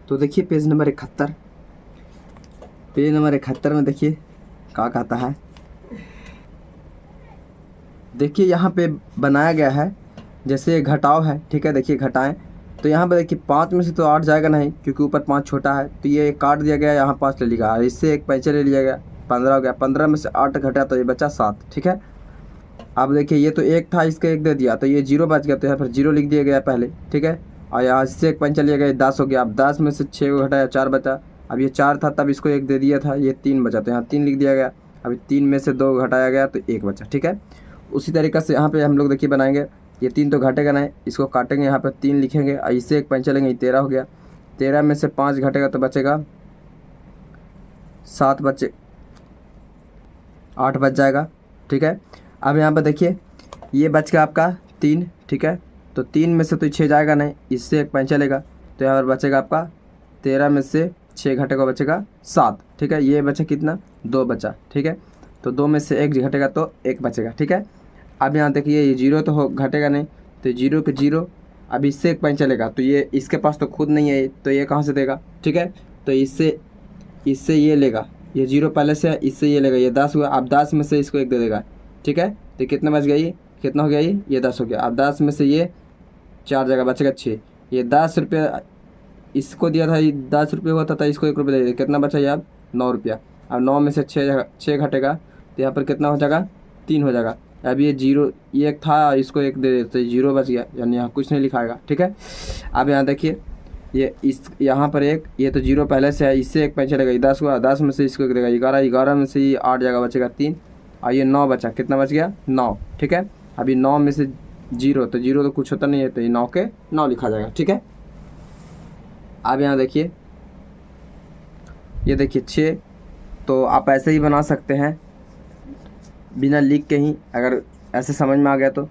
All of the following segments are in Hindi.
तो देखिए पेज नंबर 71, पेज नंबर 71 में देखिए क्या कहता है। देखिए यहाँ पे बनाया गया है, जैसे घटाव है, ठीक है। देखिए घटाएं तो यहाँ पे देखिए 5 में से तो 8 जाएगा नहीं, क्योंकि ऊपर 5 छोटा है, तो ये काट दिया गया, यहाँ 5 ले लिया, इससे एक पैंचर ले लिया गया, 15 हो गया। 15 में से 8 घटा तो ये बचा 7, ठीक है। अब देखिए ये तो 1 था, इसका 1 दे दिया तो ये 0 बच गया, तो यहाँ पर 0 लिख दिया गया पहले, ठीक है। और यहाँ इससे एक पंचर लिया गया, 10 हो गया। अब 10 में से 6 को घटाया, 4 बचा। अब ये 4 था तब इसको 1 दे दिया था, ये 3 बचा, तो यहाँ 3 लिख दिया गया। अभी 3 में से 2 घटाया गया तो 1 बचा, ठीक है। उसी तरीक़े से यहाँ पे हम लोग देखिए बनाएंगे, ये 3 तो घटेगा नहीं, इसको काटेंगे, यहाँ पर 3 लिखेंगे और इससे एक पंचर लेंगे, 13 हो गया। 13 में से 5 घटेगा तो बचेगा 7, बचे 8 बच जाएगा, ठीक है। अब यहाँ पर देखिए ये बच गया आपका 3, ठीक है। तो 3 में से तो 6 जाएगा नहीं, इससे एक पंचर लेगा, तो यहाँ पर बचेगा आपका 13 में से 6 घटेगा, बचेगा 7, ठीक है। ये बचा कितना, 2 बचा, ठीक है। तो 2 में से 1 घटेगा तो 1 बचेगा, ठीक है। अब यहाँ देखिए ये 0 तो हो घटेगा नहीं, तो 0 के 0, अब इससे एक पंचर लेगा, तो ये इसके पास तो खुद नहीं है, तो ये कहाँ से देगा, ठीक है। तो इससे ये लेगा, ये 0 पहले से है, इससे ये लेगा, ये 10 हुआ। अब 10 में से इसको 1 दे देगा, ठीक है। तो कितना बच गया, ये कितना हो गया, ये 10 हो गया। अब 10 में से ये 4 जगह बचेगा 6, ये 10 रुपये इसको दिया था, ये 10 रुपये हुआ था, इसको 1 रुपये दे दिया, कितना बचा ये अब 9 रुपया। अब 9 में से 6 घटेगा, तो यहाँ पर कितना हो जाएगा, 3 हो जाएगा। अब ये 0, ये एक था, इसको 1 दे देते, 0 बच गया, यानी यहाँ कुछ नहीं लिखाएगा, ठीक है। अब यहाँ देखिए ये यहाँ पर एक, ये तो 0 पहले से है, इससे एक पंचर लगेगा, 10 हुआ, 10 में से इसको 1 देगा, 11, 11 में से ये 8 जगह बचेगा 3, और ये 9 बचा, कितना बच गया, 9, ठीक है। अभी 9 में से 0, तो 0 तो कुछ होता नहीं है, तो ये 9 के 9 लिखा जाएगा, ठीक है। अब यहाँ देखिए, ये देखिए 6, तो आप ऐसे ही बना सकते हैं बिना लिख के ही, अगर ऐसे समझ में आ गया तो।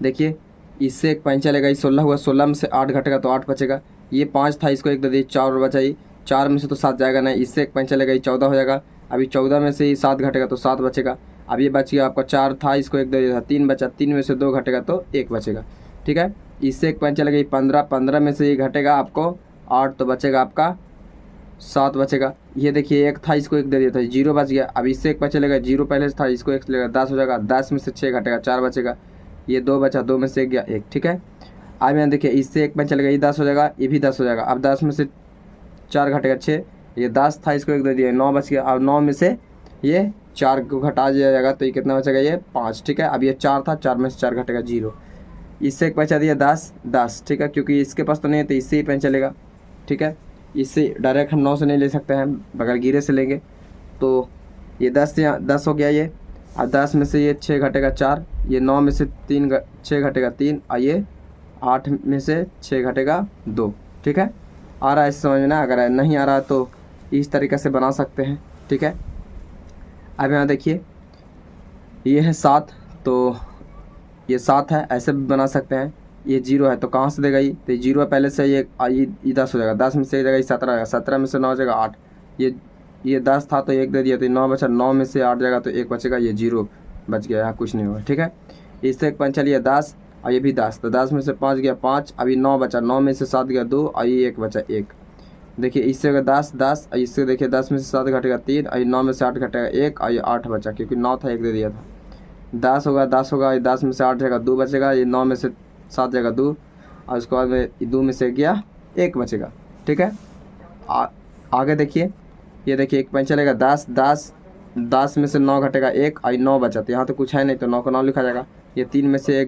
देखिए इससे एक पंचर लेगा, ये 16 हुआ, 16 में से 8 घटेगा तो 8 बचेगा। ये 5 था, इसको 1 दे दिए, 4 और बचा, ये 4 में से तो 7 जाएगा नहीं, इससे एक पंचर लेगा, ये 14 हो जाएगा। अभी 14 में से ये 7 घटेगा तो 7 बचेगा। अब ये बच गया आपका 4 था, इसको 1 दे दिया था, 3 बचा, 3 में से 2 घटेगा तो 1 बचेगा, ठीक है। इससे एक पंचर लगेगी 15, 15 में से ये घटेगा आपको 8, तो बचेगा आपका 7 बचेगा। ये देखिए 1 था, इसको 1 दे दिया था, 0 बच गया। अब इससे एक पंचर लेगा, 0 पहले से था, इसको 1 लेगा, 10 हो जाएगा। 10 में से 6 घटेगा, 4 बचेगा, ये 2 बचा, 2 में से 1 गया 1, ठीक है। अब यहाँ देखिए इससे एक पंचर लेगा, ये 10 हो जाएगा, ये भी 10 हो जाएगा। अब 10 में से 4 घटेगा 6, ये 10 था, इसको 1 दे दिया, 9 बच गया। अब 9 में से ये 4 को घटा दिया जाएगा, तो ये कितना बचेगा, ये 5, ठीक है। अब ये 4 था, 4 में से 4 घटेगा 0, इससे एक पंचर दिया 10, ठीक है, क्योंकि इसके पास तो नहीं है, तो इससे ही पंचर लेगा, ठीक है। इससे डायरेक्ट हम 9 से नहीं ले सकते हैं, बगैर गिरे से लेंगे। तो ये 10 हो गया ये। अब 10 में से ये 6 घटेगा 4, ये 9 में से 6 घटेगा 3, और ये 8 में से 6 घटेगा 2, ठीक है। आ रहा है समझना, अगर नहीं आ रहा तो इस तरीक़े से बना सकते हैं, ठीक है। अब यहाँ देखिए ये है 7, तो ये 7 है, ऐसे भी बना सकते हैं। ये 0 है, तो कहाँ से देगा, ये तो 0 है पहले से, ये 10 हो जाएगा, 10 में से एक जगह 17 आएगा, 17 में से 9 हो जाएगा 8, ये 10 था तो 1 दे दिया, तो 9 बचा, 9 में से 8 जाएगा तो 1 बचेगा, ये 0 बच गया, यहाँ कुछ नहीं होगा, ठीक है। इससे एक पंचर लिया 10, और ये भी 10, तो 10 में से 5 गया 5, अभी 9 बचा, 9 में से 7 गया 2, और ये 1 बचा 1। देखिए इससे होगा 10, और इससे देखिए 10 में से 7 घटेगा 3, और 9 में से 8 घटेगा 1, और ये 8 बचा, क्योंकि 9 था 1 दे दिया था। 10 होगा, ये 10 में से 8 जाएगा 2 बचेगा, ये 9 में से 7 जाएगा 2, और उसके बाद में 2 में से गया 1 बचेगा, ठीक है। आगे देखिए, ये देखिए एक पंचर लेगा 10 में से 9 घटेगा 1, और 9 बचा, तो यहाँ तो कुछ है नहीं, तो 9 को 9 लिखा जाएगा। ये 3 में से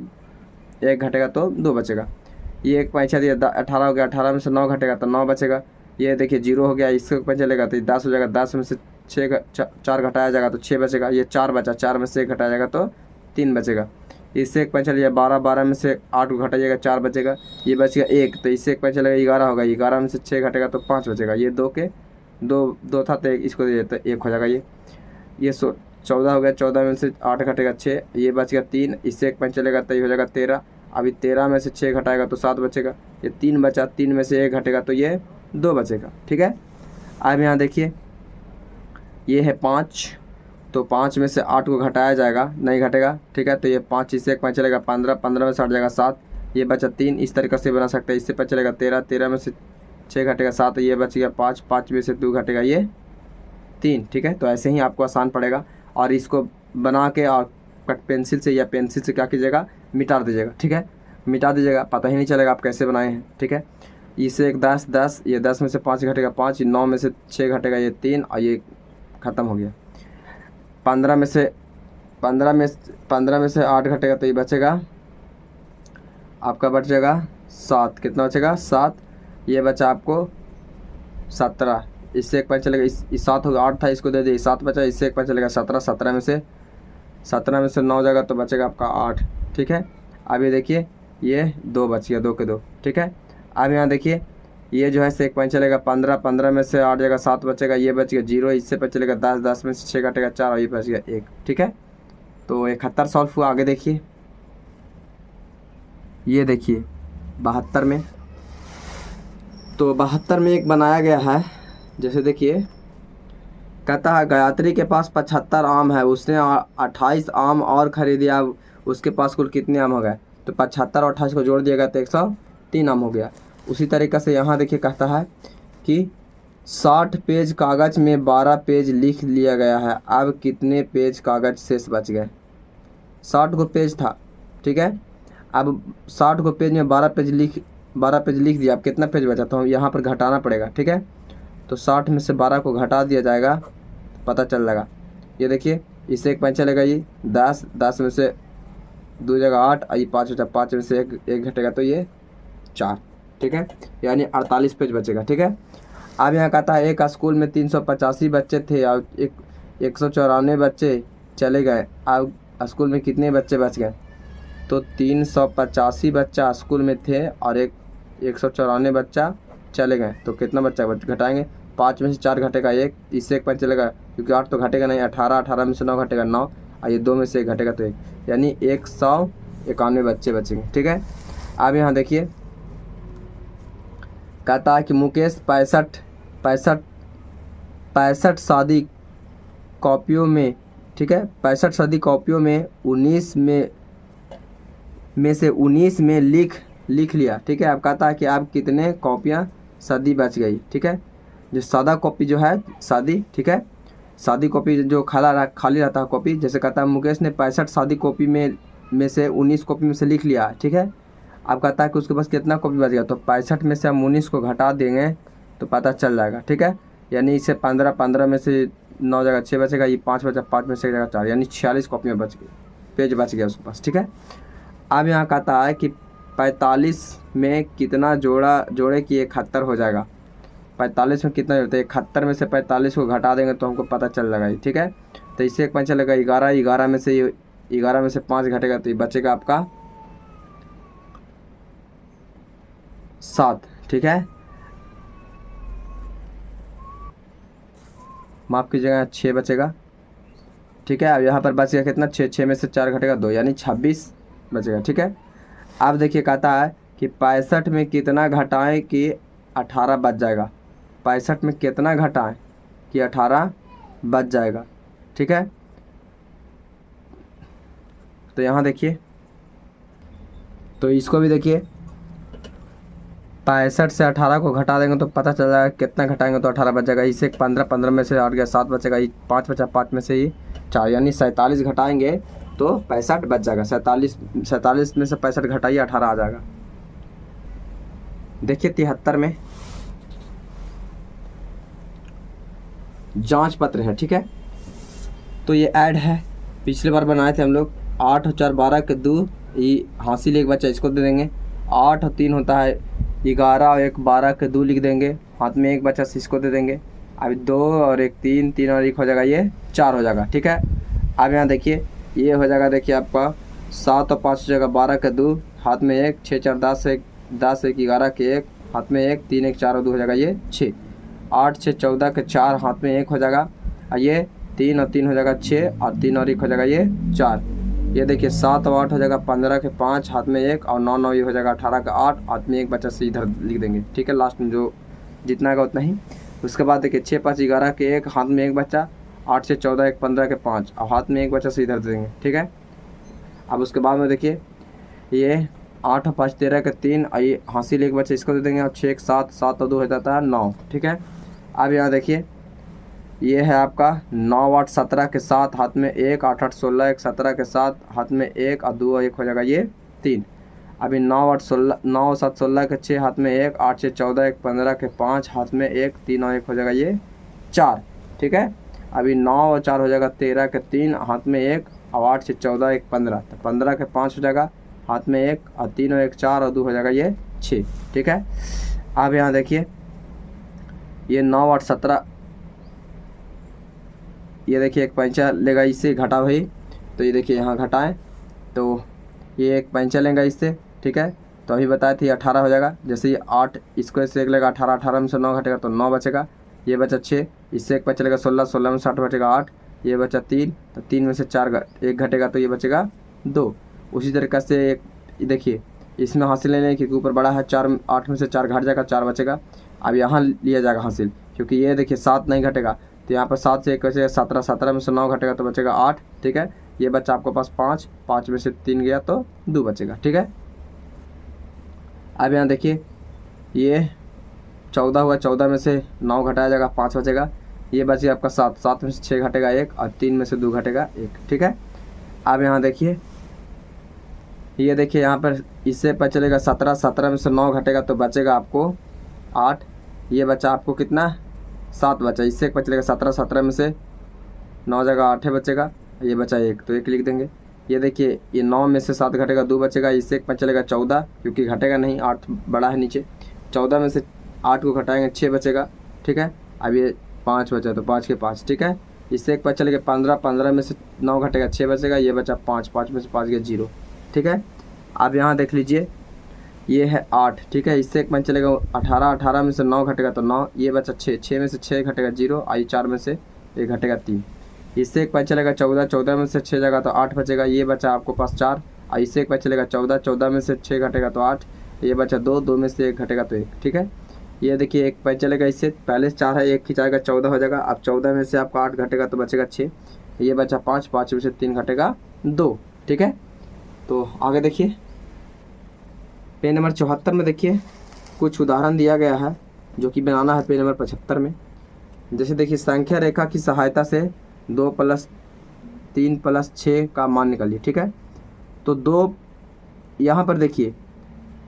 1 घटेगा तो 2 बचेगा। ये एक पंचर दिया 18 हो गया, 18 में से 9 घटेगा तो 9 बचेगा। ये देखिए 0 हो गया, इसको पंचर लेगा तो 10 हो जाएगा, 10 में से 4 घटाया जाएगा तो 6 बचेगा। ये 4 बचा, 4 में से 1 घटाया जाएगा तो 3 बचेगा। इससे एक पंचर लिया 12 में से 8 को घटाइएगा 4 बचेगा, ये बच गया 1, तो इससे एक पंचर लगेगा 11 होगा, 11 में से 6 घटेगा तो 5 बचेगा। ये 2 के 2 था तो इसको दे देते 1 हो जाएगा। ये 14 हो गया, 14 में से 8 घटेगा 6, ये बच गया 3, इससे एक पंचर लेगा तो ये हो जाएगा 13। अभी 13 में से 6 घटाएगा तो 7 बचेगा। ये 3 बचा, 3 में से 1 घटेगा तो ये 2 बचेगा, ठीक है। अब यहाँ देखिए ये है 5, तो 5 में से 8 को घटाया जाएगा, नहीं घटेगा, ठीक है। तो ये 5, इससे एक पंचर चलेगा 15, 15 में से 8 जाएगा 7, ये बचा 3। इस तरीके से बना सकते हैं। इससे पंचर चलेगा 13, 13 में से 6 घटेगा 7, ये बच गया 5, 5 में से 2 घटेगा ये 3, ठीक है। तो ऐसे ही आपको आसान पड़ेगा। और इसको बना के और कट पेंसिल से या पेंसिल से क्या कीजिएगा, मिटा दीजिएगा, ठीक है। मिटा दीजिएगा, पता ही नहीं चलेगा आप कैसे बनाए हैं, ठीक है। इससे एक 10, 10, ये 10 में से 5 घटेगा 5, 9 में से 6 घटेगा ये 3, और ये ख़त्म हो गया। 15 में से 8 घटेगा तो ये बचेगा आपका, बच जाएगा 7। कितना बचेगा 7, ये बचा आपको 17। इससे एक 5 चलेगा, इस 7 होगा, 8 था इसको दे दिए 7 बचा, इससे एक 5 चलेगा 17, 17 में से 9 जाएगा तो बचेगा आपका 8, ठीक है। अब ये देखिए ये 2 बच गया, 2 के 2, ठीक है। अब यहाँ देखिए ये जो है से एक 5 चलेगा 15, 15 में से 8 जाएगा 7 बचेगा, ये बच गया 0, इससे 5 चलेगा 10, 10 में से 6 घटेगा 4, और ये बच गया 1, ठीक है। तो 71 सॉल्व हुआ। आगे देखिए, ये देखिए 72 में, तो 72 में एक बनाया गया है, जैसे देखिए कहता है गायत्री के पास 75 आम है, उसने 28 आम और खरीदिया, उसके पास कुल कितने आम हो गए। तो 75 और 28 को जोड़ दिया गया तो 103 आम हो गया। उसी तरीक़े से यहाँ देखिए कहता है कि 60 पेज कागज़ में 12 पेज लिख लिया गया है, अब कितने पेज कागज़ शेष बच गए। 60 को पेज था, ठीक है। अब 60 को पेज में 12 पेज लिख दिया, अब कितना पेज बचा, तो यहाँ पर घटाना पड़ेगा, ठीक है। तो 60 में से 12 को घटा दिया जाएगा, पता चल जाएगा। ये देखिए इससे एक 5 चलेगा, ये 10, 10 में से 2 जगह 8, और ये 5 बचा, 5 में से एक घटेगा तो ये 4, ठीक है। यानी 48 पेज बचेगा, ठीक है। अब यहाँ कहता है एक स्कूल में 385 बच्चे थे और 194 बच्चे चले गए, अब स्कूल में कितने बच्चे बच गए। तो 385 बच्चा स्कूल में थे और 194 बच्चा चले गए, तो कितना बच्चा घटाएंगे, 5 में से 4 घटेगा 1, इससे एक 5 चलेगा, क्योंकि 8 तो घटेगा नहीं, 18, 18 में से 9 घटेगा 9, और ये 2 में से 1 घटेगा तो 1, यानी 191 बच्चे बचेंगे, ठीक है। अब यहाँ देखिए कहता है कि मुकेश 65 सादी कॉपियों में, ठीक है, 65 सादी कॉपियों में 19 में से 19 में लिख लिया, ठीक है। अब कहता है कि आप कितने कॉपियाँ सादी बच गई, ठीक है। जो सादा कॉपी जो है सादी, ठीक है, सादी कॉपी जो खाली रहता है कॉपी, जैसे कहता है मुकेश ने 65 सादी कॉपी में से 19 कॉपी में से लिख लिया, ठीक है। अब कहता है कि उसके पास कितना कॉपी बच गया, तो 65 में से हम 19 को घटा देंगे तो पता चल जाएगा, ठीक है। यानी इसे 15, 15 में से 9 जगह 6 बचेगा, ये 5 बचा, 5 में से 1 जगह 4, यानी 46 कॉपियाँ बच गई, पेज बच गया उसके पास, ठीक है। अब यहाँ कहता है कि 45 में कितना जोड़े कि 71 हो जाएगा। 45 में कितना जोड़ते हैं, 71 में से 45 को घटा देंगे तो हमको पता चल जाएगा, ठीक है। तो इससे एक 5 चलेगा 11, 11 में से 5 घटेगा तो ये बचेगा आपका 7, ठीक है। माफ़ कीजिएगा 6 बचेगा, ठीक है। अब यहाँ पर बचेगा कितना, 6 में से 4 घटेगा 2, यानी 26 बचेगा, ठीक है। अब देखिए कहता है कि 65 में कितना घटाएं कि 18 बच जाएगा। 65 में कितना घटाएं कि 18 बच जाएगा, ठीक है। तो यहाँ देखिए, तो इसको भी देखिए 65 से 18 को घटा देंगे तो पता चल जाएगा कितना घटाएंगे तो 18 बच जाएगा। इससे 15, 15 में से 8 गया 7 बचेगा, 5 बचा, 5 में से ही 4, यानी 47 घटाएंगे तो 65 बच जाएगा। 47 में से 65 घटाइए 18 आ जाएगा। देखिए 73 में जांच पत्र है, ठीक है। तो ये ऐड है, पिछले बार बनाए थे हम लोग। 8 और 4 12 के 2, ये हासिल एक बच्चा इसको दे देंगे। 8 और 3 होता है 11 और 1 12 के 2 लिख देंगे, हाथ में एक बच्चा इसको दे देंगे। अब 2 और 1 3, 3 और 1 हो जाएगा, ये 4 हो जाएगा, ठीक है। अब यहाँ देखिए ये हो जाएगा, देखिए आपका 7 और 5 हो जाएगा 12 के 2, हाथ में 1, 6 4 10 1 11 के 1, हाथ में 1, 3 1 4 और 2 हो जाएगा ये 6। 8 6 14 के 4, हाथ में 1 हो जाएगा, और ये 3 और 3 हो जाएगा 6, और 3 और 1 हो जाएगा ये 4। ये देखिए 7 और 8 हो जाएगा 15 के 5, हाथ में 1, और 9 9 ये हो जाएगा 18 का 8, हाथ में 1 बच्चा से इधर लिख देंगे, ठीक है। लास्ट में जो जितना आएगा उतना ही। उसके बाद देखिए 6 5 11 के 1, हाथ में 1 बच्चा, 8 6 14 1 15 के 5, और हाथ में 1 बच्चा से इधर दे देंगे, ठीक है। अब उसके बाद में देखिए ये 8 और 5 13 के 3, आइए हासिल एक बच्चे इसको दे देंगे और 6 1 7, 7 और 2 हो जाता है 9। ठीक है, अब यहाँ देखिए ये है आपका 9 8 17 के साथ हाथ में 1, 8 8 16 1 17 के साथ हाथ में 1 और 2 1 हो जाएगा ये 3। अभी 9 8 16 9 7 16 के 6 हाथ में 1, 8 6 14 1 15 के 5 हाथ में 1, 3 और 1 हो जाएगा ये 4। ठीक है, अभी 9 और 4 हो जाएगा 13 के 3 हाथ में 1 और 8 6 14 1 15, तो 15 के 5 हो जाएगा हाथ में 1 और 3 और 1 4 और 2 हो जाएगा ये 6। ठीक है, अब यहाँ देखिए ये 9 8 17, ये देखिए एक पंचा लेगा इससे घटा भाई, तो ये देखिए यहाँ घटाएं तो ये एक पंचा लेगा इससे। ठीक है, तो अभी बताए थे 18 हो जाएगा, जैसे ये 8 इसको इससे एक लेगा 18, 18 में से 9 घटेगा तो 9 बचेगा, ये बचा 6, इससे एक पंचा लेगा 16, 16 में से 8 बचेगा 8, ये बचा 3, तो 3 में से 4 एक घटेगा तो ये बचेगा 2। उसी तरीक़े से एक देखिए इसमें हासिल लेने क्योंकि ऊपर बड़ा है 4, 8 में से 4 घट जाएगा 4 बचेगा। अब यहाँ लिया जाएगा हासिल क्योंकि ये देखिए 7 नहीं घटेगा, तो यहाँ पर 7 से 1 बचेगा 17, 17 में से 9 घटेगा तो बचेगा 8। ठीक है, ये बच्चा आपके पास 5, 5 में से 3 गया तो 2 बचेगा। ठीक है, अब यहाँ देखिए ये 14 हुआ, 14 में से 9 घटाया जाएगा 5 बचेगा, ये बचेगा आपका 7, 7 में से 6 घटेगा 1 और 3 में से 2 घटेगा 1। ठीक है, अब यहाँ देखिए ये देखिए यहाँ पर इससे पता चलेगा 17, 17 में से 9 घटेगा तो बचेगा आपको 8, ये बचा आपको कितना 7 बचा, इससे पता चलेगा 17, 17 में से 9 जगह 8 बचेगा, ये बचा 1 तो 1 लिख देंगे। ये देखिए ये 9 में से 7 घटेगा 2 बचेगा, इससे पता चलेगा 14 क्योंकि घटेगा नहीं 8 बड़ा है नीचे, 14 में से 8 को घटाएंगे 6 बचेगा। ठीक है, अब ये 5 बचा तो 5 के 5। ठीक है, इससे एक पता चलेगा 15, 15 में से 9 घटेगा 6 बचेगा, ये बचा 5, 5 में से 5 गया 0। ठीक है, अब यहाँ देख लीजिए ये है 8। ठीक है, इससे एक पता चलेगा 18, 18 में से 9 घटेगा तो 9, ये बचा 6, 6 में से 6 घटेगा 0, आई 4 में से 1 घटेगा 3, इससे एक पता चलेगा 14, 14 में से 6 जाएगा तो 8 बचेगा, ये बचा आपको पास 4, और इससे एक पता चलेगा 14, 14 में से 6 घटेगा तो 8, ये बचा 2, 2 में से 1 घटेगा तो 1। ठीक है, ये देखिए एक पता चलेगा इससे पहले 4 है 1 खिंचाएगा 14 हो जाएगा, अब 14 में से आपका 8 घटेगा तो बचेगा 6, ये बचा 5, 5 में से 3 घटेगा 2। ठीक है, तो आगे देखिए पेज नंबर 74 में देखिए कुछ उदाहरण दिया गया है जो कि बनाना है पेज नंबर 75 में। जैसे देखिए संख्या रेखा की सहायता से 2 + 3 + 6 का मान निकालिए। ठीक है, तो 2 यहाँ पर देखिए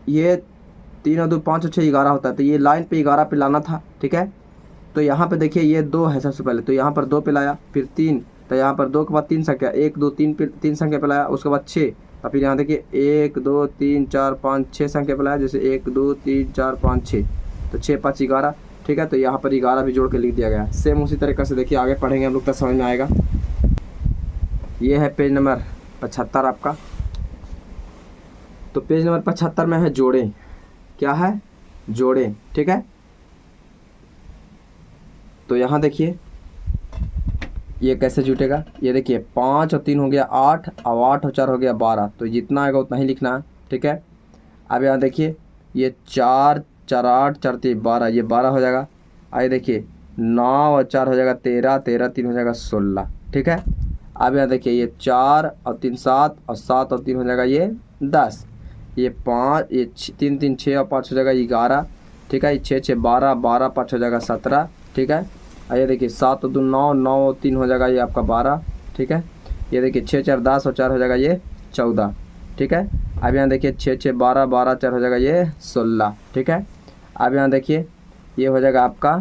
ये 3 और 2 5 और 6 11 होता है, तो ये लाइन पे 11 पे लाना था। ठीक है, तो यहाँ पे देखिए ये 2 है सबसे पहले, तो यहाँ पर 2 पे लाया, फिर 3, तो यहाँ पर 2 के बाद 3 संख्या 1 2 3 पे 3 संख्या पे लाया, उसके बाद 6, तो फिर यहाँ देखिए 1 2 3 4 5 6 संख्या पे लाया, जैसे 1 2 3 4 5 6, तो 6 5 11। ठीक है, तो यहाँ पर 11 भी जोड़ के लिख दिया गया। सेम उसी तरीके से देखिए आगे पढ़ेंगे हम लोग तब समझ में आएगा। ये है पेज नंबर 75 आपका, तो पेज नंबर 75 में है जोड़ें। क्या है? जोड़ें। ठीक है, तो यहाँ देखिए ये कैसे जुटेगा, ये देखिए 5 और 3 हो गया 8, और 8 और 4 हो गया 12, तो जितना आएगा उतना ही लिखना है। ठीक है, अब यहाँ देखिए ये 4 4 8 4 3 12, ये 12 हो जाएगा। आइए देखिए 9 और 4 हो जाएगा 13, 13 3 हो जाएगा 16। ठीक है, अब यहाँ देखिए ये 4 और 3 7, और 7 और 3 हो जाएगा ये 10, ये 5, ये 3 3 6 और 5 हो जाएगा 11। ठीक है, ये 6 6 12, 12 5 हो जाएगा 17। ठीक है, ये देखिए 7 और 2 9, 9 और 3 हो जाएगा ये आपका 12। ठीक है, ये देखिए 6 4 10 और 4 हो जाएगा ये 14। ठीक है, अब यहाँ देखिए 6 6 12, 12 4 हो जाएगा ये 16। ठीक है, अब यहाँ देखिए ये हो जाएगा आपका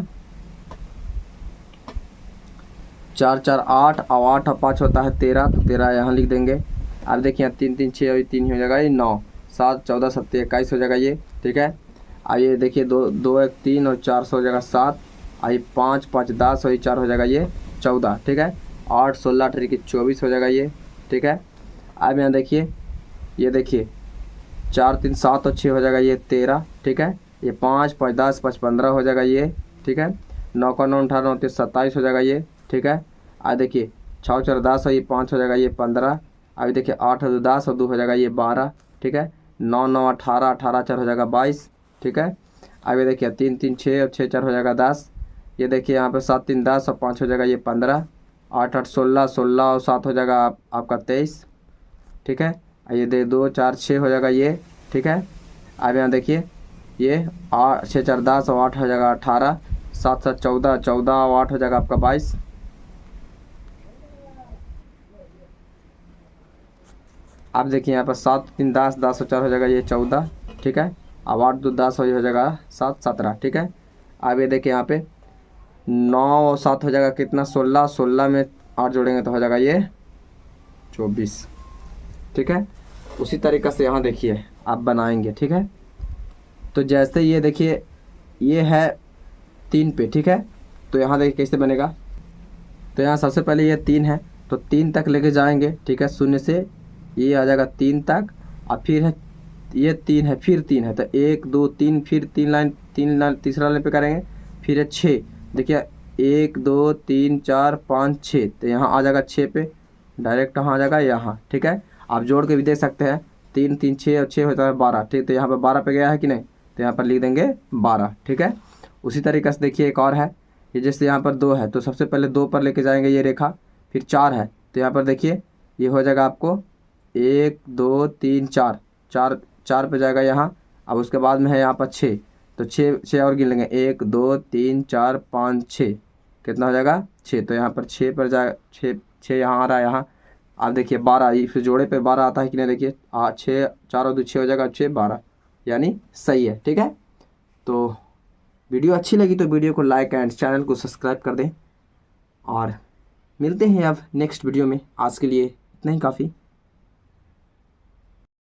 4 4 8, और 8 और 5 होता है 13, तो 13 यहाँ लिख देंगे। अब देखिए यहाँ 3 3 6 और 3 हो जाएगा ये 9, 7 14 17 21 हो जाएगा ये। ठीक है, अब ये देखिए 2 2 1 3 और 4 हो जाएगा 7, आई 5 5 10 और 4 हो जाएगा ये 14। ठीक है, 8 16 18 24 हो जाएगा ये। ठीक है, अब यहाँ देखिए ये देखिए 4 3 7 और 6 हो जाएगा ये 13। ठीक है, ये 5 5 10 5 15 हो जाएगा ये। ठीक है, 9 का 9 18 29 27 हो जाएगा ये। ठीक है, आज देखिए 6 4 10 और ये 5 हो जाएगा ये 15। अभी देखिए 8 और 10 और 2 हो जाएगा ये 12। ठीक है, 9 9 18 18 4 हो जाएगा 22। ठीक है, अभी देखिए 3 3 6 और 6 4 हो जाएगा 10। ये देखिए यहाँ पे 7 3 10 और 5 हो जाएगा ये 15। 8 8 16, 16 और 7 हो जाएगा आपका 23। ठीक है, ये दे 2 4 6 हो जाएगा ये ठीक है। अब यहाँ देखिए ये 8 6 4 10 और 8 हो जाएगा 18, 7 7 14, 14 और 8 हो जाएगा आपका 22। अब देखिए यहाँ पर 7 3 10, 10 और 4 हो जाएगा ये 14, ठीक है। अब 8 2 10 हो जाएगा 7 17, ठीक है। अब ये देखिए यहाँ पे 9 और 7 हो जाएगा कितना 16, 16 में 8 जोड़ेंगे तो हो जाएगा ये 24, ठीक है। उसी तरीक़े से यहाँ देखिए आप बनाएंगे, ठीक है। तो जैसे ये देखिए ये है 3 पे, ठीक है। तो यहाँ देखिए कैसे बनेगा। तो यहाँ सबसे पहले ये 3 है तो 3 तक लेके जाएंगे, ठीक है। 0 से ये आ जाएगा 3 तक, और फिर है ये 3 है, फिर 3 है तो 1 2 3, फिर 3 लाइन तीसरा लाइन पे करेंगे, फिर है 6। देखिए 1 2 3 4 5 6, तो यहाँ आ जाएगा 6 पे, डायरेक्ट कहाँ आ जाएगा यहाँ, ठीक है। आप जोड़ के भी देख सकते हैं 3 3 6 और 6 होता है 12, ठीक। तो यहाँ पर 12 पे गया है कि नहीं, तो यहाँ पर लिख देंगे 12, ठीक है। उसी तरीके से देखिए एक और है, ये जैसे यहाँ पर 2 है तो सबसे पहले 2 पर लेके जाएंगे ये रेखा, फिर 4 है तो यहाँ पर देखिए ये हो जाएगा आपको 1 2 3 4, 4 पे जाएगा यहाँ। अब उसके बाद में है यहाँ पर 6, तो 6 और गिन लेंगे 1 2 3 4 5 6, कितना हो जाएगा 6। तो यहाँ पर 6 पर जाएगा 6 यहाँ आ रहा है यहाँ। आप देखिए 12, इस जोड़े पे 12 आता है कि नहीं, देखिए 6 4 और 2 6 हो जाएगा 6 12, यानी सही है, ठीक है। तो वीडियो अच्छी लगी तो वीडियो को लाइक एंड चैनल को सब्सक्राइब कर दें, और मिलते हैं अब नेक्स्ट वीडियो में। आज के लिए इतना ही काफ़ी।